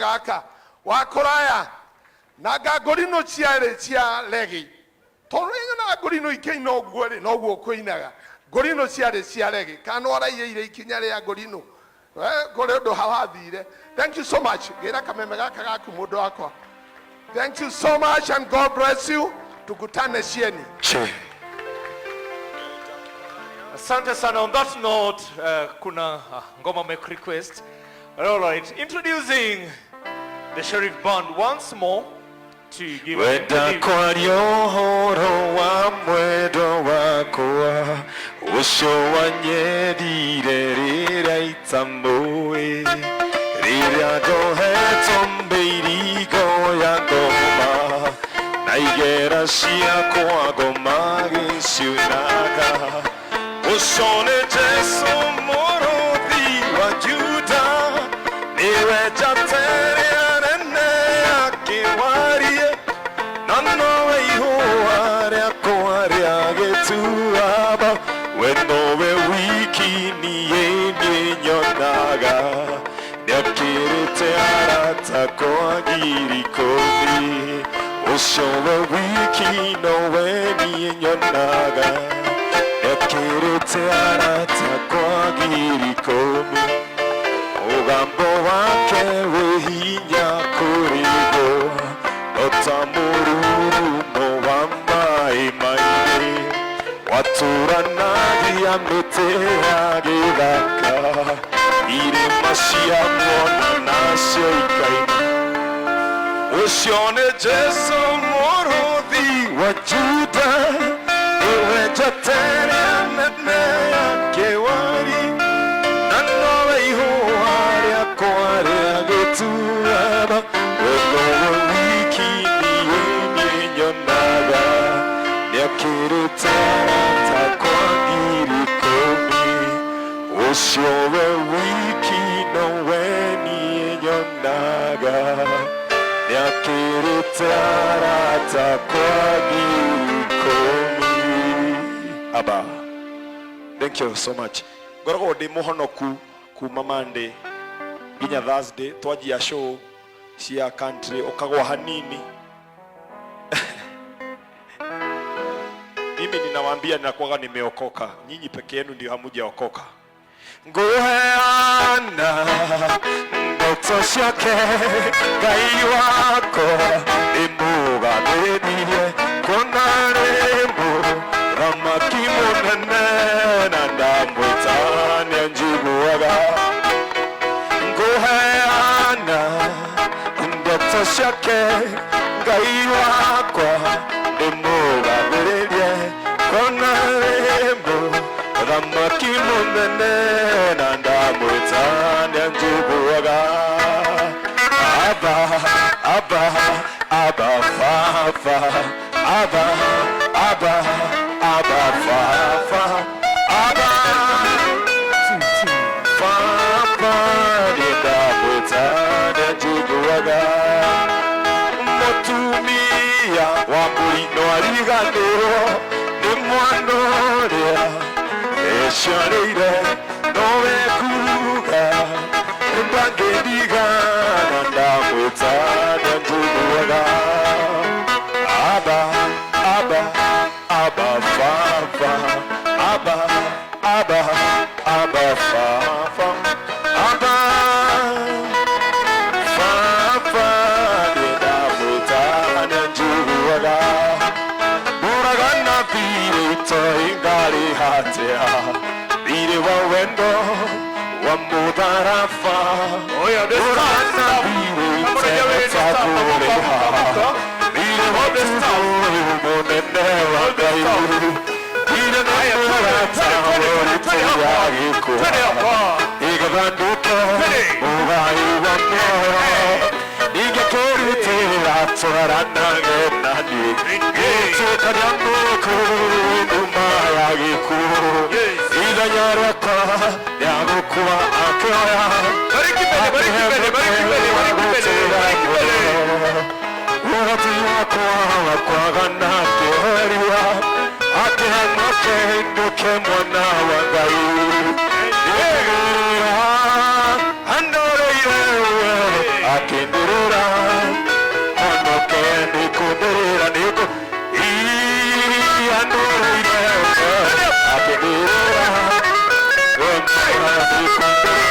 Megaka, wa Kuraya, Naga Gorino Chia Legi, Toringa Gorino Kino Gori, no Quinaga, Gorino Chia Legi, Canora Ye Kinarea Gorino, Goredo Havadi. Thank you so much. Thank you so much, and God bless you. To Gutane Chieni. Asante sana. On that note, kuna ngoma make request. All right, introducing the Sheriff Band once more to give Weda kwa yohoro wa mwedo wakoa Usho wa Nyeri rira itamboe Rira gohe tombeiri goya goma Naigera shia kwa goma gishunaga Ushone Jesu moro wa Juda Niwe jatere anene akiwarie Nano ihoare akoare agetuaba Wenowe wiki niye nyonaga Nyakirite arata kwa girikomi Ushowe wiki nowe niye nyonaga Nyakirite arata kwa girikomi Ugambo wake wehinya kurigo Otamururu no wamai maine Waturanagi amete agigaka Ire mashia mwana na sheikaini Ushone Jesu morothi wa Juda Iwe jatere anene akewari Nanowe ihoare akoare agetuaba Wegowe wiki niye nyonaga Nyakirite arata kwa girikomi Ushowe wiki nowe niye nyonaga Nyakirite arata kwa girikomi Abba, thank you so much. Gorogo de mohonoku kuma Monday ginya Thursday twajia show cia country okagwa hanini. Mimi ninawaambia ninakuwa nimeokoka. Nyinyi peke yenu ndio hamujaokoka. Ngoheana ndoto shake Ngai wako imugabirie kona rembo ramaki munene na ndamwitania njiguaga Ngoheana ndoto shake Ngai wakwa imugabirie kona rembo ramaki munene na ndamwitania njiguaga Abba, Abba, Abba, Fafa, Abba, Abba, Abba, Fafa, Abba, Fafa, ndamwitania njiguaga Mutumia wa mũino ariganĩrwo nĩ mwana ũrĩa ecoreire nowe kuga ndangĩndigana ndamwĩtania njiguaga Abba, Abba, Abba, Fafa, Abba, Abba, Abba, Fafa, Abba, Fafa, ndamwĩtania njiguaga Uragana vile itoingari hatea Vile wa wendo wa mudharafa Uragana vile itakuleha Vile wa mudharafa umonene wa gairu Vile nurata woritea Igabanduke ugai wa moyo Nigekirutira twaranage nani Gĩtũkariamuku numa ya gĩkuũ Ithenya rĩakwa rĩa gũkua akĩoya Ũhoti wakwa wa kwagana kĩheria Akĩhonoke nduĩke mwana wa Ngai Andũ akindirira ono kendi kundirira niko iandurire akindirira ono kendi kundirira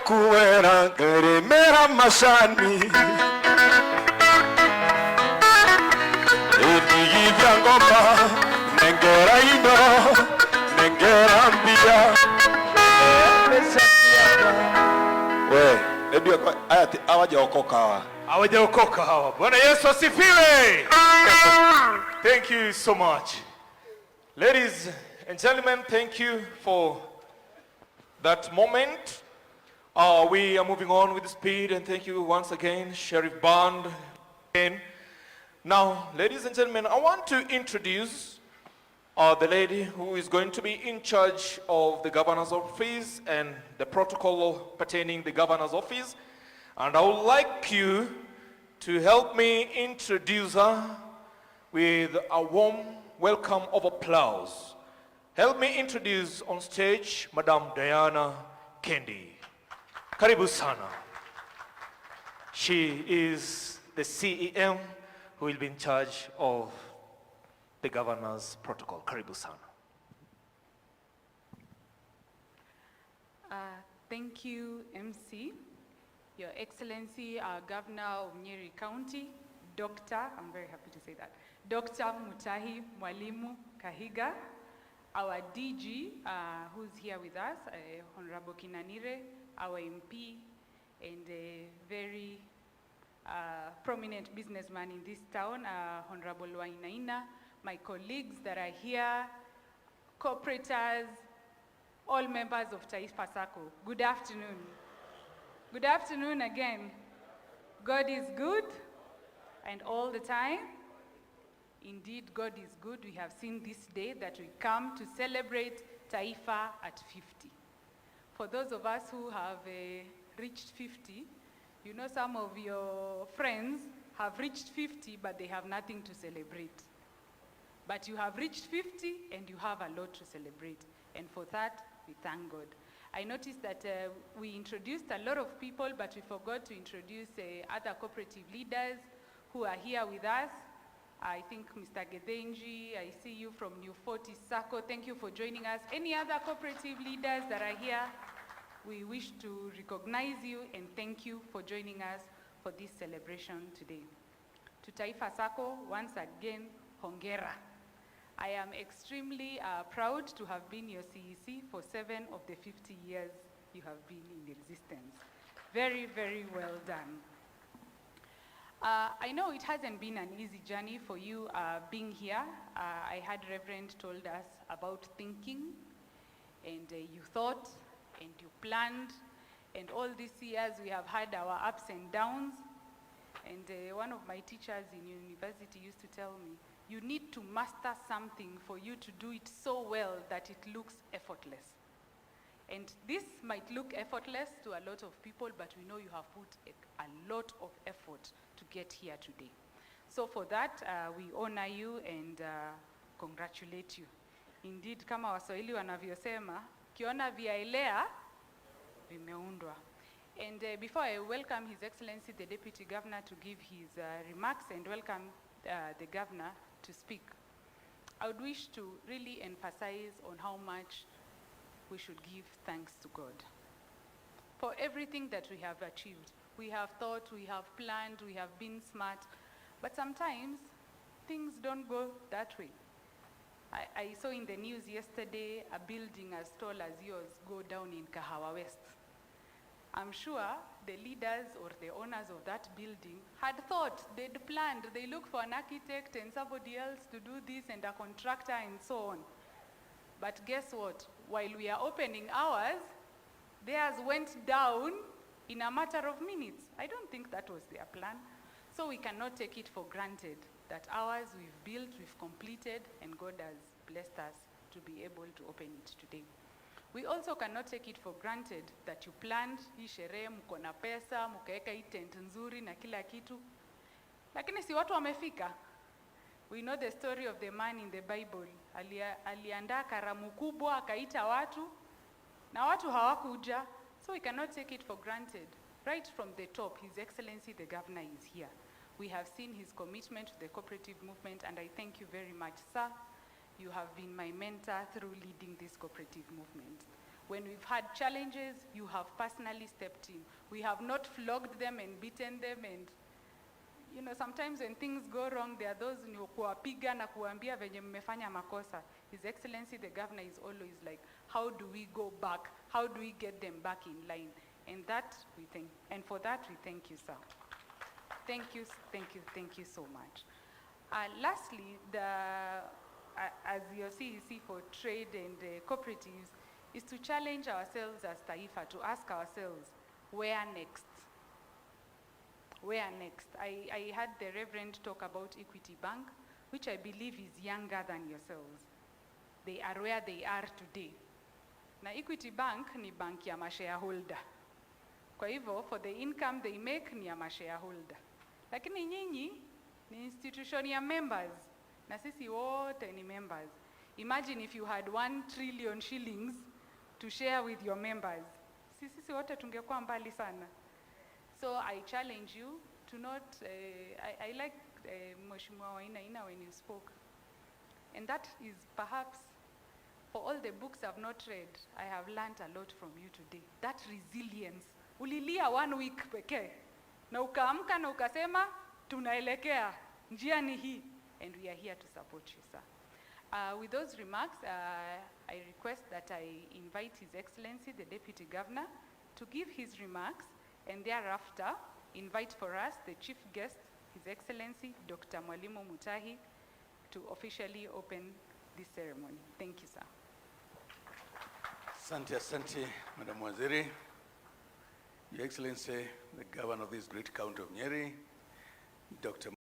kuwera ngeremera mashani edigi vya ngoma nengera ino nengera mbia we ndio ayati hawajaokoka hawa. Bwana Yesu asifiwe. Thank you so much. Ladies and gentlemen, thank you for that moment. We are moving on with speed, and thank you once again, Sheriff Bond. Now, ladies and gentlemen, I want to introduce the lady who is going to be in charge of the governor's office and the protocol pertaining the governor's office. And I would like you to help me introduce her with a warm welcome of applause. Help me introduce on stage Madam Diana Kendi. Karibu sana. She is the CEM who will be in charge of the governor's protocol. Karibu sana. Thank you, MC. Your Excellency, our Governor of Nyeri County, I'm very happy to say that, Dr. Mutahi Mwalimu Kahiga, our DG, who's here with us, Honorable Kinanire, our MP, and a very prominent businessman in this town, Honorable Wainaina, my colleagues that are here, corporators, all members of Taifa Sacco. Good afternoon. Good afternoon again. God is good, and all the time. Indeed, God is good. We have seen this day that we come to celebrate Taifa at 50. For those of us who have reached 50, you know some of your friends have reached 50, but they have nothing to celebrate. But you have reached 50, and you have a lot to celebrate. And for that, we thank God. I noticed that we introduced a lot of people, but we forgot to introduce other cooperative leaders who are here with us. I think Mr. Gedenji, I see you from New 40 Sacco. Thank you for joining us. Any other cooperative leaders that are here, we wish to recognize you and thank you for joining us for this celebration today. To Taifa Sacco, once again, hongera. I am extremely proud to have been your CEC for 7 of the 50 years you have been in existence. Very, very well done. I know it hasn't been an easy journey for you being here. I had Reverend told us about thinking, and you thought, and you planned, and all these years we have had our ups and downs. And one of my teachers in university used to tell me, you need to master something for you to do it so well that it looks effortless. And this might look effortless to a lot of people, but we know you have put a lot of effort to get here today. So for that, we honor you and congratulate you. Indeed, kama Waswahili wanavyosema, kiona vyaelea vimeundwa. And before I welcome His Excellency the Deputy Governor to give his remarks and welcome the Governor to speak, I would wish to really emphasize on how much we should give thanks to God for everything that we have achieved. We have thought, we have planned, we have been smart, but sometimes things don't go that way. I saw in the news yesterday a building as tall as yours go down in Kahawa West. I'm sure the leaders or the owners of that building had thought, they'd planned, they look for an architect and somebody else to do this and a contractor and so on. But guess what? While we are opening ours, theirs went down in a matter of minutes. I don't think that was their plan. So we cannot take it for granted that ours we've built, we've completed, and God has blessed us to be able to open it today. We also cannot take it for granted that you planned hii sherehe, mko na pesa, mkaeka hii tent nzuri na kila kitu. Lakini si watu wamefika. We know the story of the man in the Bible. Aliandaa karamu kubwa, akaita watu, na watu hawakuja. So we cannot take it for granted. Right from the top, His Excellency the Governor is here. We have seen his commitment to the cooperative movement, and I thank you very much, sir. You have been my mentor through leading this cooperative movement. When we've had challenges, you have personally stepped in. We have not flogged them and beaten them, and you know, sometimes when things go wrong, there are those who kuwapiga na kuambia venye mmefanya makosa. His Excellency the Governor is always like, how do we go back? How do we get them back in line? And that we thank, and for that we thank you, sir. Thank you, thank you, thank you so much. Lastly, as your CEC for trade and cooperatives, is to challenge ourselves as Taifa, to ask ourselves, where next? Where next? I had the Reverend talk about Equity Bank, which I believe is younger than yourselves. They are where they are today. Na Equity Bank ni bank ya ma-shareholder. Kwa hivyo, for the income they make ni ya ma-shareholder. Lakini nyinyi ni institution ya members. Na sisi wote ni members. Imagine if you had 1 trillion shillings to share with your members. Sisi wote tungekuwa mbali sana. So I challenge you to not, I like Mheshimiwa Wainaina when you spoke. And that is perhaps, for all the books I've not read, I have learned a lot from you today. That resilience. Ulilia 1 week pekee. Na ukaamka na ukasema, tunaelekea, njia ni hii. And we are here to support you, sir. With those remarks, I request that I invite His Excellency, the Deputy Governor, to give his remarks, and thereafter, invite for us the chief guest, His Excellency, Dr. Mwalimu Mutahi, to officially open this ceremony. Thank you, sir. Asante, Madam Waziri. Your Excellency, the Governor of this great county of Nyeri, Dr.